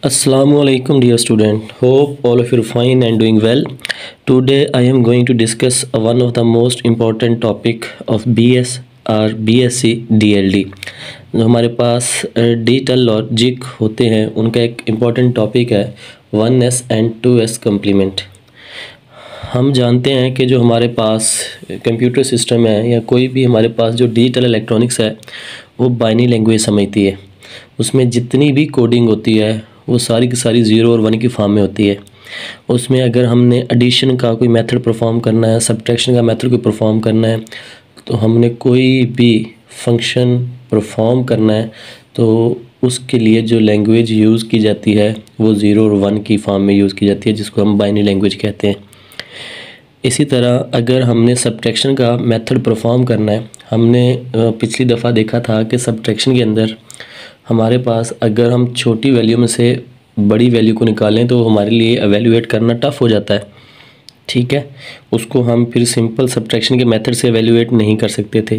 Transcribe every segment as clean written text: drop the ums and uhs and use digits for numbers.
Assalamu alaikum dear student. Hope all of you are fine and doing well. Today I am going to discuss one of the most important topic of BS और BSc DLD। जो हमारे पास digital logic होते हैं उनका एक important topic है 1S and 2S complement. हम जानते हैं कि जो हमारे पास कंप्यूटर सिस्टम है या कोई भी हमारे पास जो डिजिटल इलेक्ट्रॉनिक्स है वो बाइनरी लैंग्वेज समझती है। उसमें जितनी भी कोडिंग होती है वो सारी की सारी 0 और 1 की फॉर्म में होती है। उसमें अगर हमने एडिशन का कोई मेथड परफॉर्म करना है, सब्ट्रैक्शन का मेथड कोई परफॉर्म करना है, तो हमने कोई भी फंक्शन परफॉर्म करना है तो उसके लिए जो लैंग्वेज यूज़ की जाती है वो 0 और 1 की फॉर्म में यूज़ की जाती है, जिसको हम बाइनरी लैंग्वेज कहते हैं। इसी तरह अगर हमने सब्ट्रैक्शन का मेथड परफॉर्म करना है, हमने पिछली दफ़ा देखा था कि सब्ट्रैक्शन के अंदर हमारे पास अगर हम छोटी वैल्यू में से बड़ी वैल्यू को निकालें तो हमारे लिए एवेल्यूएट करना टफ़ हो जाता है। ठीक है, उसको हम फिर सिंपल सब्ट्रैक्शन के मेथड से एवेल्यूएट नहीं कर सकते थे,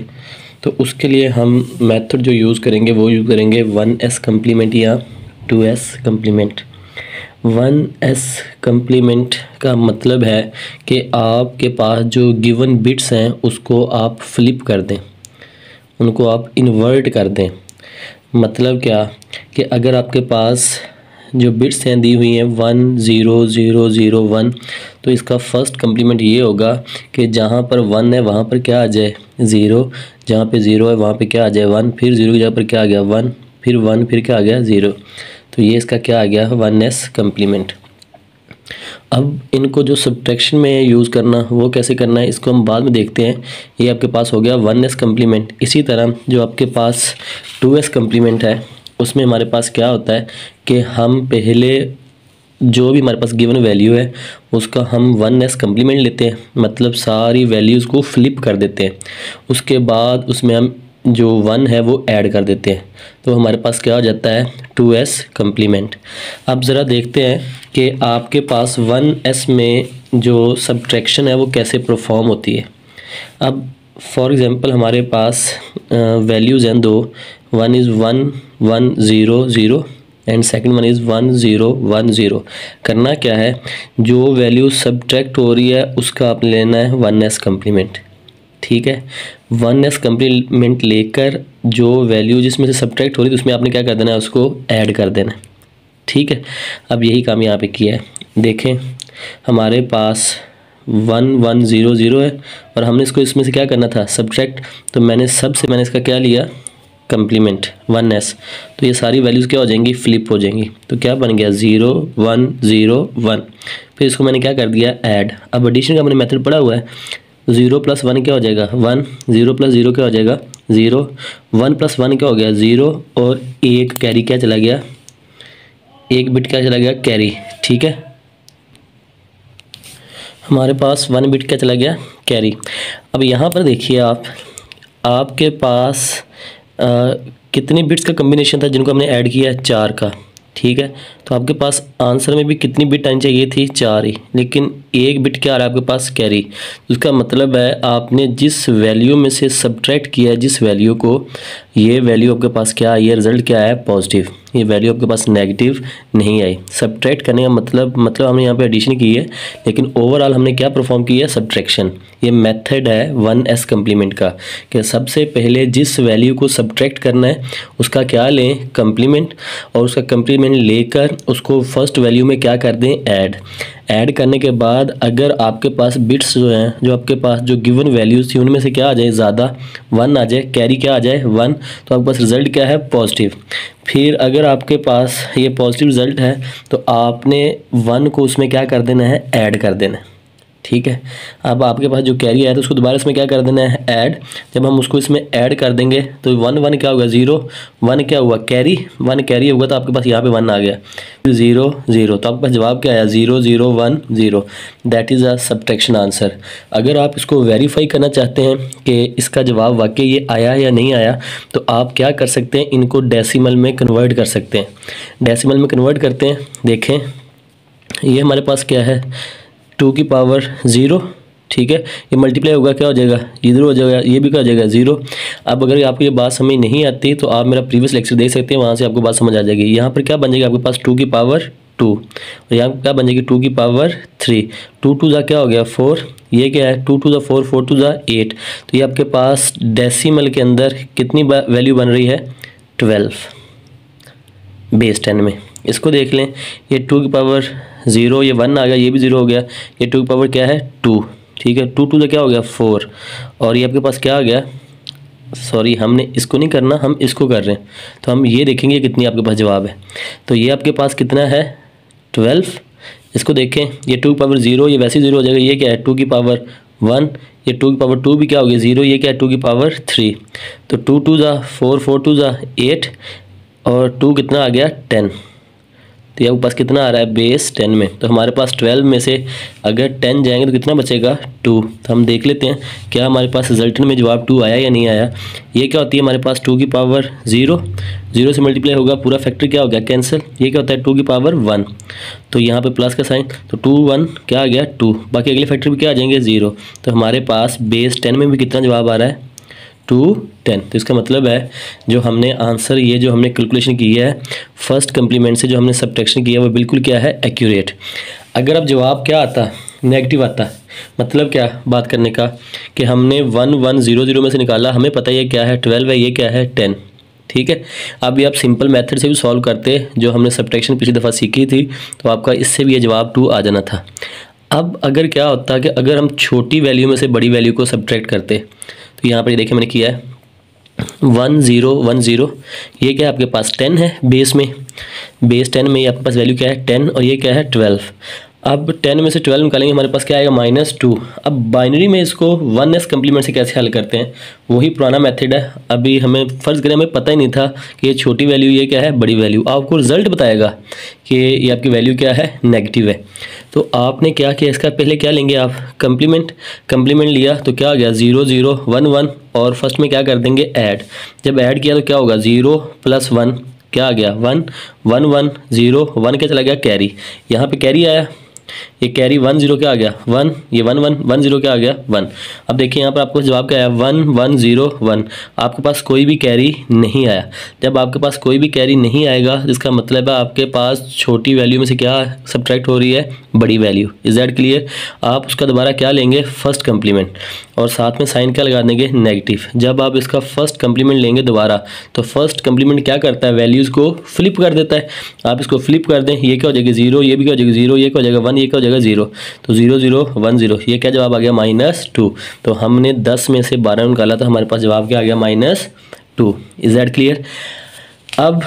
तो उसके लिए हम मेथड जो यूज़ करेंगे वो यूज़ करेंगे 1S कम्प्लीमेंट या 2S कम्प्लीमेंट। 1S कम्प्लीमेंट का मतलब है कि आपके पास जो गिवन बिट्स हैं उसको आप फ्लिप कर दें, उनको आप इन्वर्ट कर दें। मतलब क्या कि अगर आपके पास जो बिट्स हैं दी हुई हैं 1 0 0 0 1, तो इसका फर्स्ट कम्प्लीमेंट ये होगा कि जहाँ पर 1 है वहाँ पर क्या आ जाए 0, जहाँ पे 0 है वहाँ पे क्या आ जाए 1, फिर 0 की जगह पर क्या आ गया 1, फिर 1, फिर क्या आ गया 0। तो ये इसका क्या आ गया 1S कम्प्लीमेंट। अब इनको जो सब्ट्रैक्शन में यूज़ करना वो कैसे करना है इसको हम बाद में देखते हैं। ये आपके पास हो गया 1S कम्प्लीमेंट। इसी तरह जो आपके पास 2S कम्प्लीमेंट है उसमें हमारे पास क्या होता है कि हम पहले जो भी हमारे पास गिवन वैल्यू है उसका हम 1S कम्प्लीमेंट लेते हैं, मतलब सारी वैल्यूज़ को फ्लिप कर देते हैं। उसके बाद उसमें हम जो 1 है वो ऐड कर देते हैं, तो हमारे पास क्या हो जाता है 2S कम्प्लीमेंट। अब ज़रा देखते हैं कि आपके पास 1S में जो सब्ट्रैक्शन है वो कैसे परफॉर्म होती है। अब फॉर एग्ज़ाम्पल हमारे पास वैल्यूज़ हैं दो, one is 1 1 0 0 and second one is 1 0 1 0। करना क्या है, जो वैल्यू सब्ट्रैक्ट हो रही है उसका आप लेना है 1S कम्प्लीमेंट। ठीक है, 1S कम्प्लीमेंट लेकर जो वैल्यू जिसमें से सब्ट्रैक्ट हो रही है उसमें आपने क्या कर देना है, उसको ऐड कर देना है। ठीक है, अब यही काम यहाँ पे किया है। देखें हमारे पास 1 1 0 0 है और हमने इसको इसमें से क्या करना था सब्ट्रैक्ट, तो मैंने इसका क्या लिया कम्प्लीमेंट 1S। तो ये सारी वैल्यूज़ क्या हो जाएंगी फ्लिप हो जाएंगी, तो क्या बन गया 0 1 0 1। फिर इसको मैंने क्या कर दिया ऐड। अब एडिशन का मैंने मेथड पढ़ा हुआ है, 0 + 1 क्या हो जाएगा 1, 0 + 0 क्या हो जाएगा 0, 1 + 1 क्या हो गया 0 और एक कैरी क्या चला गया, एक बिट क्या चला गया कैरी। ठीक है, हमारे पास 1 बिट क्या चला गया कैरी। अब यहाँ पर देखिए आपके पास कितने बिट्स का कम्बिनेशन था जिनको हमने ऐड किया 4 का। ठीक है, तो आपके पास आंसर में भी कितनी बिट आनी चाहिए थी 4 ही, लेकिन एक बिट क्या आ रहा है आपके पास कैरी। उसका मतलब है आपने जिस वैल्यू में से सब्ट्रैक्ट किया है जिस वैल्यू को, ये वैल्यू आपके पास क्या आई है, रिज़ल्ट क्या है पॉजिटिव, ये वैल्यू आपके पास नेगेटिव नहीं आई। सब्ट्रैक्ट करने का मतलब हमने यहाँ पे एडिशन की है, लेकिन ओवरऑल हमने क्या परफॉर्म किया है सब्ट्रैक्शन। ये मेथड है 1S कम्प्लीमेंट का कि सबसे पहले जिस वैल्यू को सब्ट्रैक्ट करना है उसका क्या लें कम्प्लीमेंट, और उसका कम्प्लीमेंट लेकर उसको फर्स्ट वैल्यू में क्या कर दें ऐड करने के बाद अगर आपके पास बिट्स जो हैं, जो आपके पास जो गिवन वैल्यूज़ थी उनमें से क्या आ जाए ज़्यादा 1 आ जाए, कैरी क्या आ जाए 1, तो आपके पास रिज़ल्ट क्या है पॉजिटिव। फिर अगर आपके पास ये पॉजिटिव रिज़ल्ट है तो आपने 1 को उसमें क्या कर देना है ऐड कर देना है। ठीक है, अब आपके पास जो कैरी आया तो उसको दोबारा इसमें क्या कर देना है ऐड। जब हम उसको इसमें ऐड कर देंगे तो 1 1 क्या होगा 0, 1 क्या हुआ कैरी, 1 कैरी होगा तो आपके पास यहाँ पे 1 आ गया, 0 0, तो आपके पास जवाब क्या आया 0 0 1 0। That is a subtraction answer. अगर आप इसको वेरीफाई करना चाहते हैं कि इसका जवाब वाकई ये आया या नहीं आया, तो आप क्या कर सकते हैं, इनको डेसिमल में कन्वर्ट कर सकते हैं। डेसिमल में कन्वर्ट करते हैं, देखें ये हमारे पास क्या है 2 की पावर 0। ठीक है, ये मल्टीप्लाई होगा क्या हो जाएगा, इधर हो जाएगा, ये भी क्या हो जाएगा 0। अब अगर आपको ये बात समझ नहीं आती तो आप मेरा प्रीवियस लेक्चर देख सकते हैं, वहाँ से आपको बात समझ आ जाएगी। यहाँ पर क्या बन जाएगा आपके पास 2 की पावर 2 और यहाँ क्या बन जाएगी 2 की पावर 3। 2 2 जा क्या हो गया 4, ये क्या है 2 2 जा 4, 4 2 जा 8। तो ये आपके पास डेसिमल के अंदर कितनी वैल्यू बन रही है 12 बेस 10 में। इसको देख लें, ये 2 की पावर 0, ये 1 आ गया, ये भी 0 हो गया, ये 2 की पावर क्या है 2, ठीक है। 2 2 से क्या हो गया 4 और ये आपके पास क्या आ गया, सॉरी हमने इसको नहीं करना, हम इसको कर रहे हैं, तो हम ये देखेंगे कितनी आपके पास जवाब है। तो ये आपके पास कितना है 12। इसको देखें, ये 2 की पावर 0, ये वैसे ही 0 हो जाएगा, ये क्या है 2 की पावर 1, ये 2 की पावर 2 भी क्या हो गया 0, ये क्या है 2 की पावर 3। तो 2 2 जा 4, 4 2 जा 8 और 2 कितना आ गया 10। तो ये आपके पास कितना आ रहा है बेस 10 में। तो हमारे पास 12 में से अगर 10 जाएंगे तो कितना बचेगा 2। तो हम देख लेते हैं क्या हमारे पास रिजल्टेंट में जवाब 2 आया या नहीं आया। ये क्या होती है हमारे पास 2 की पावर 0, 0 से मल्टीप्लाई होगा, पूरा फैक्टर क्या हो गया कैंसिल। ये क्या होता है 2 की पावर 1, तो यहाँ पे प्लस का साइन, तो 2 1 क्या आ गया 2, बाकी अगले फैक्टर भी क्या आ जाएंगे 0। तो हमारे पास बेस 10 में भी कितना जवाब आ रहा है 210। तो इसका मतलब है जो हमने आंसर, ये जो हमने कैलकुलेशन की है फर्स्ट कंप्लीमेंट से जो हमने सब्ट्रैक्शन किया है वो बिल्कुल क्या है एक्यूरेट। अगर अब जवाब क्या आता नेगेटिव आता, मतलब क्या बात करने का कि हमने 1 1 0 0 में से निकाला, हमें पता है ये क्या है 12 है, ये क्या है 10, ठीक है। अब ये आप सिंपल मेथड से भी सॉल्व करते जो हमने सब्ट्रैक्शन पिछली दफ़ा सीखी थी, तो आपका इससे भी ये जवाब 2 आ जाना था। अब अगर क्या होता कि अगर हम छोटी वैल्यू में से बड़ी वैल्यू को सब्ट्रैक्ट करते, तो यहाँ पर ये देखिए मैंने किया है 1 0 1 0, ये क्या है आपके पास 10 है बेस में, बेस 10 में ये आपके पास वैल्यू क्या है 10 और ये क्या है 12। अब 10 में से 12 निकालेंगे हमारे पास क्या आएगा -2। अब बाइनरी में इसको 1s कम्प्लीमेंट से कैसे हल करते हैं, वही पुराना मेथड है। अभी हमें फ़र्ज़ करें हमें पता ही नहीं था कि ये छोटी वैल्यू ये क्या है बड़ी वैल्यू, आपको रिजल्ट बताएगा कि ये आपकी वैल्यू क्या है नेगेटिव है। तो आपने क्या किया, इसका पहले क्या लेंगे आप कम्प्लीमेंट लिया तो क्या आ गया 0 0 1 1 और फर्स्ट में क्या कर देंगे ऐड। जब ऐड किया तो क्या होगा 0 + 1 क्या आ गया 1 1 1 0 1 क्या चला गया कैरी, यहाँ पे कैरी आया, ये कैरी 1 0 क्या आ गया 1, ये 1 1 1 0 क्या आ गया 1। अब देखिए यहाँ पर आपको जवाब क्या आया 1 1 0 1, आपके पास कोई भी कैरी नहीं आया। जब आपके पास कोई भी कैरी नहीं आएगा इसका मतलब है आपके पास छोटी वैल्यू में से क्या सब्ट्रैक्ट हो रही है बड़ी वैल्यू। Is that clear. आप उसका दोबारा क्या लेंगे फर्स्ट कम्प्लीमेंट और साथ में साइन क्या लगा देंगे नेगेटिव। जब आप इसका फर्स्ट कम्प्लीमेंट लेंगे दोबारा तो फर्स्ट कम्प्लीमेंट क्या करता है वैल्यूज़ को फ्लिप कर देता है। आप इसको फ्लिप कर दें, ये क्या हो जाएगी 0, ये भी क्या हो जाएगी 0, ये क्या हो जाएगा 1, ये क्या हो जाएगा 0। तो 0 0 1 0, ये क्या जवाब आ गया -2। तो हमने 10 में से 12 निकाला तो हमारे पास जवाब क्या आ गया -2। Is that clear. अब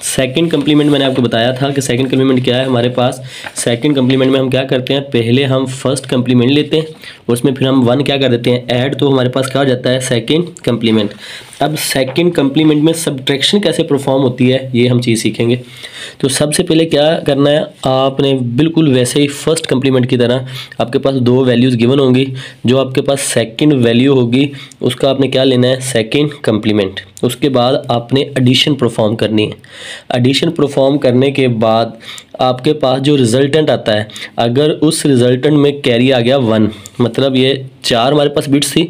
सेकंड कम्प्लीमेंट मैंने आपको बताया था कि सेकंड कम्प्लीमेंट क्या है हमारे पास। सेकंड कम्प्लीमेंट में हम क्या करते हैं, पहले हम फर्स्ट कम्प्लीमेंट लेते हैं और उसमें फिर हम 1 क्या कर देते हैं ऐड, तो हमारे पास क्या हो जाता है सेकंड कम्प्लीमेंट। अब सेकंड कम्प्लीमेंट में सब्ट्रैक्शन कैसे परफॉर्म होती है ये हम चीज़ सीखेंगे। तो सबसे पहले क्या करना है, आपने बिल्कुल वैसे ही फर्स्ट कम्प्लीमेंट की तरह आपके पास 2 वैल्यूज़ गिवन होंगी, जो आपके पास सेकंड वैल्यू होगी उसका आपने क्या लेना है सेकंड कम्प्लीमेंट। उसके बाद आपने एडिशन परफॉर्म करनी है। एडिशन परफॉर्म करने के बाद आपके पास जो रिजल्टेंट आता है, अगर उस रिजल्टेंट में कैरी आ गया 1, मतलब ये 4 हमारे पास बिट्स थी,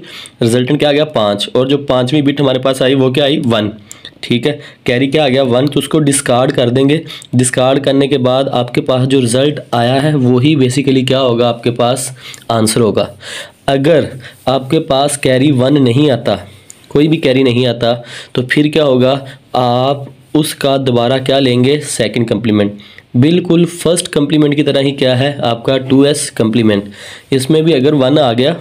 रिजल्टेंट क्या आ गया 5 और जो 5वीं बिट हमारे पास आई वो क्या आई 1, ठीक है। कैरी क्या आ गया 1, तो उसको डिस्कार्ड कर देंगे। डिस्कार्ड करने के बाद आपके पास जो रिज़ल्ट आया है वही बेसिकली क्या होगा आपके पास आंसर होगा। अगर आपके पास कैरी 1 नहीं आता, कोई भी कैरी नहीं आता, तो फिर क्या होगा आप उसका दोबारा क्या लेंगे सेकंड कम्प्लीमेंट। बिल्कुल फर्स्ट कम्प्लीमेंट की तरह ही क्या है आपका 2s कम्प्लीमेंट। इसमें भी अगर 1 आ गया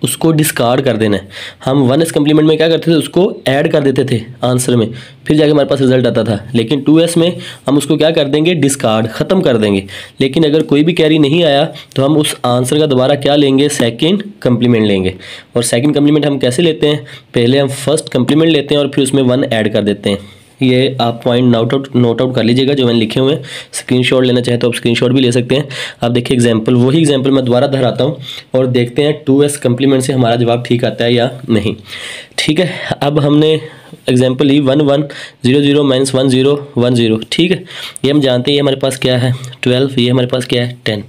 उसको डिस्कार्ड कर देना है। हम 1s कम्प्लीमेंट में क्या करते थे उसको ऐड कर देते थे आंसर में, फिर जाके हमारे पास रिजल्ट आता था। लेकिन 2s में हम उसको क्या कर देंगे डिस्कार्ड, ख़त्म कर देंगे। लेकिन अगर कोई भी कैरी नहीं आया तो हम उस आंसर का दोबारा क्या लेंगे सेकंड कम्प्लीमेंट लेंगे। और सेकंड कम्प्लीमेंट हम कैसे लेते हैं, पहले हम फर्स्ट कम्प्लीमेंट लेते हैं और फिर उसमें 1 ऐड कर देते हैं। ये आप पॉइंट नोट आउट कर लीजिएगा जो मैंने लिखे हुए हैं। स्क्रीनशॉट लेना चाहे तो आप स्क्रीनशॉट भी ले सकते हैं। आप देखिए एग्जांपल, वही एग्जांपल मैं दोबारा दोहराता हूँ और देखते हैं 2s कम्प्लीमेंट से हमारा जवाब ठीक आता है या नहीं। ठीक है, अब हमने एग्जांपल ली 1 1 0 0 -1 0 1 0, ठीक है। ये हम जानते हैं ये हमारे पास क्या है 12, ये हमारे पास क्या है 10,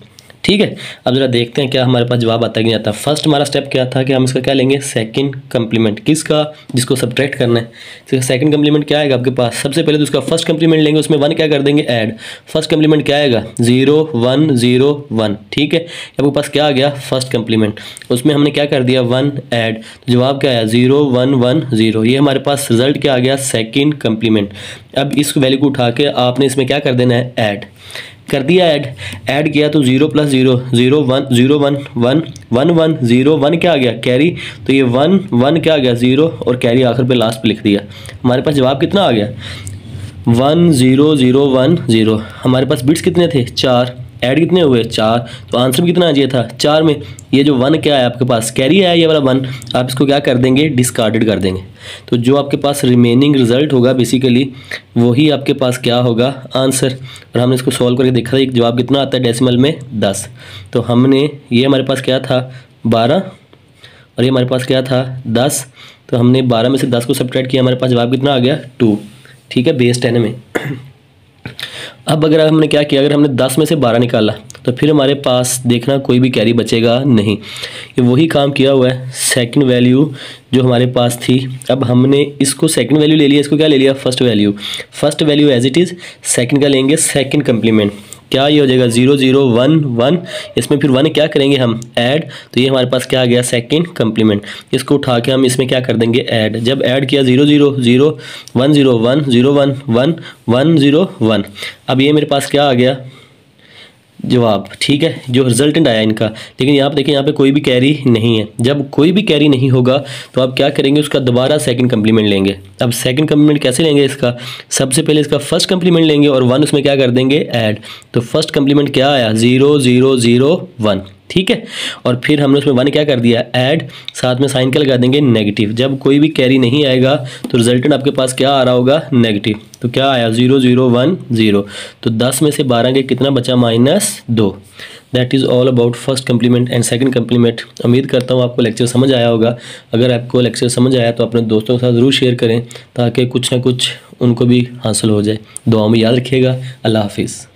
ठीक है। अब जरा देखते हैं क्या हमारे पास जवाब आता है कि नहीं आता। फर्स्ट हमारा स्टेप क्या था कि हम इसका क्या लेंगे, सेकंड कंप्लीमेंट। किसका, जिसको सब्ट्रैक्ट करना है। तो सेकंड कंप्लीमेंट क्या आएगा आपके पास, सबसे पहले तो उसका फर्स्ट कंप्लीमेंट लेंगे, उसमें 1 क्या कर देंगे, ऐड। फर्स्ट कंप्लीमेंट क्या आएगा, 0 1 0 1। ठीक है, आपके पास क्या आ गया, फर्स्ट कंप्लीमेंट, उसमें हमने क्या कर दिया, 1 ऐड, तो जवाब क्या आया 0 1 1 0। ये हमारे पास रिजल्ट क्या आ गया, सेकंड कंप्लीमेंट। अब इस वैल्यू को उठा के आपने इसमें क्या कर देना है, ऐड कर दिया। ऐड किया तो 0 + 0 0 1 0 1 1 1 1 0 1 क्या आ गया, कैरी। तो ये 1 1 क्या आ गया, 0 और कैरी आखिर पे लास्ट पे लिख दिया। हमारे पास जवाब कितना आ गया, 1 0 0 1 0। हमारे पास बिट्स कितने थे, 4। ऐड कितने हुए, 4। तो आंसर भी कितना आ चाहिए था, 4 में। ये जो 1 क्या है आपके पास, कैरी है ये वाला 1, आप इसको क्या कर देंगे, डिस्कार्डेड कर देंगे। तो जो आपके पास रिमेनिंग रिजल्ट होगा बेसिकली वही आपके पास क्या होगा, आंसर। और हमने इसको सॉल्व करके देखा था जवाब कितना आता है डेसिमल में, 10। तो हमने ये हमारे पास क्या था, 12 और ये हमारे पास क्या था, 10। तो हमने 12 में से 10 को सब्ट्रैक्ट किया, हमारे पास जवाब कितना आ गया, 2। ठीक है, बेस 10 में। अब अगर हमने क्या किया, अगर हमने 10 में से 12 निकाला तो फिर हमारे पास देखना कोई भी कैरी बचेगा नहीं। ये वही काम किया हुआ है, सेकंड वैल्यू जो हमारे पास थी। अब हमने इसको सेकंड वैल्यू ले लिया, इसको क्या ले लिया, first value. First value as it is, second का लेंगे सेकंड कंप्लीमेंट। क्या ये हो जाएगा 0 0 1 1। इसमें फिर 1 क्या करेंगे हम, ऐड। तो ये हमारे पास क्या आ गया, सेकंड कंप्लीमेंट। इसको उठा के हम इसमें क्या कर देंगे, ऐड। जब ऐड किया 0 0 0 1 0 1 0 1 1 1 0 1। अब ये मेरे पास क्या आ गया, जवाब। ठीक है, जो रिजल्टेंट आया इनका। लेकिन यहाँ पे देखिए, यहाँ पे कोई भी कैरी नहीं है। जब कोई भी कैरी नहीं होगा तो आप क्या करेंगे, उसका दोबारा सेकंड कंप्लीमेंट लेंगे। अब सेकंड कंप्लीमेंट कैसे लेंगे इसका, सबसे पहले इसका फर्स्ट कंप्लीमेंट लेंगे और 1 उसमें क्या कर देंगे, ऐड। तो फर्स्ट कंप्लीमेंट क्या आया, 0 0 0 1। ठीक है, और फिर हमने उसमें 1 क्या कर दिया, ऐड, साथ में साइन क्या लगा देंगे, नेगेटिव। जब कोई भी कैरी नहीं आएगा तो रिजल्टेंट आपके पास क्या आ रहा होगा, नेगेटिव। तो क्या आया 0 0 1 0। तो 10 में से 12 के कितना बचा, -2। That is all about first complement and second complement. उम्मीद करता हूँ आपको लेक्चर समझ आया होगा। अगर आपको लेक्चर समझ आया तो अपने दोस्तों के साथ ज़रूर शेयर करें ताकि कुछ ना कुछ उनको भी हासिल हो जाए। दुआ में याद रखिएगा। अल्लाह हाफिज़।